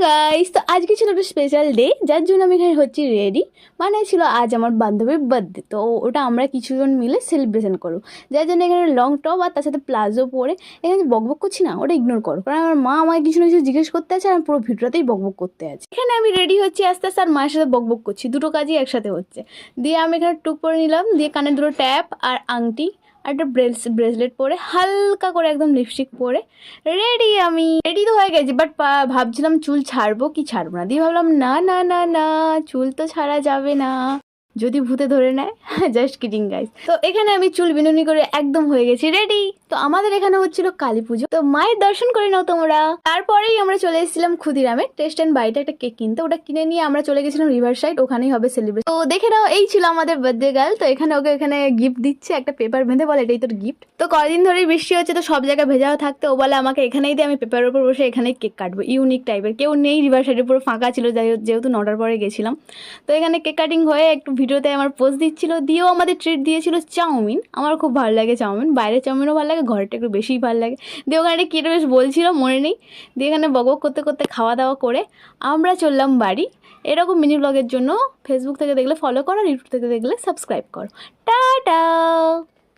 Guys, তো আজকে ছিল একটা স্পেশাল ডে, যার জন্য আমি এখানে হচ্ছি রেডি। মানে ছিল আজ আমার বান্ধবীর বার্থডে, তো ওটা আমরা কিছুজন মিলে সেলিব্রেশন করবো। যার জন্য এখানে লং টপ আর তার সাথে প্লাজো পরে এখানে বকবক করছি না, ওটা ইগনোর করো, কারণ আমার মা আমাকে কিছু না কিছু জিজ্ঞেস করতে আছে আর আমি পুরো ভিডিওতেই বকবক করতে আছি। এখানে আমি রেডি হচ্ছি আস্তে আস্তে, আর মায়ের সাথে বকবক করছি, দুটো কাজই একসাথে হচ্ছে। দিয়ে আমি এখানে টুক পরে নিলাম, দিয়ে কানে দুটো ট্যাপ আর আংটি আর একটা ব্রেসলেট পরে হালকা করে একদম লিপস্টিক পরে রেডি। আমি রেডি তো হয়ে গেছি, বাট ভাবছিলাম চুল ছাড়বো কি ছাড়বো না। দিয়ে ভাবলাম না না না না, চুল তো ছাড়া যাবে না, যদি ভূতে ধরে নেয়। Just kidding guys. তো এখানে আমি চুল বিনুনি করে একদম হয়ে গেছি রেডি। তো আমাদের এখানে হচ্ছিল কালী পুজো, তো মায়ের দর্শন করে নাও তোমরা। তারপরেই আমরা চলে এসেছিলাম ক্ষুদিরামে টেস্ট অ্যান্ড বাইটে একটা কেক কিনতে। ওটা কিনে নিয়ে আমরা চলে গেছিলাম রিভার সাইড, ওখানেই হবে সেলিব্রেশন। তো দেখে নাও, এই ছিল আমাদের বার্থডে গার্ল। তো এখানে ওকে এখানে গিফট দিচ্ছে, একটা পেপার বেঁধে বলে এটাই তোর গিফট। তো কদিন ধরেই বৃষ্টি হচ্ছে, তো সব জায়গায় ভেজাও থাকতে ও বলে আমাকে এখানেই দিয়ে, আমি পেপারের উপর বসে এখানেই কেক কাটবো। ইউনিক টাইপের, কেউ নেই রিভার সাইডে, পুরো ফাঁকা ছিল, যেহেতু 9টার পরে গেছিলাম। তো এখানে কেক কাটিং হয়ে একটু ভিডিওতে আমার পোজ দিচ্ছিল, দিয়েও আমাদের ট্রিট দিয়েছিল চাউমিন। আমার খুব ভালো লাগে চাউমিন, বাইরের চাউমিনও ভালো লাগে, ঘরটা একটু বেশিই ভালো লাগে। দিয়ে ওখানে কি বেশ বলছিল মনে নেই। দিয়ে এখানে বকবক করতে করতে খাওয়া দাওয়া করে আমরা চললাম বাড়ি। এরকম মিনি ব্লগের জন্য ফেসবুক থেকে দেখলে ফলো করো, আর ইউটিউব থেকে দেখলে সাবস্ক্রাইব করো। টাটা।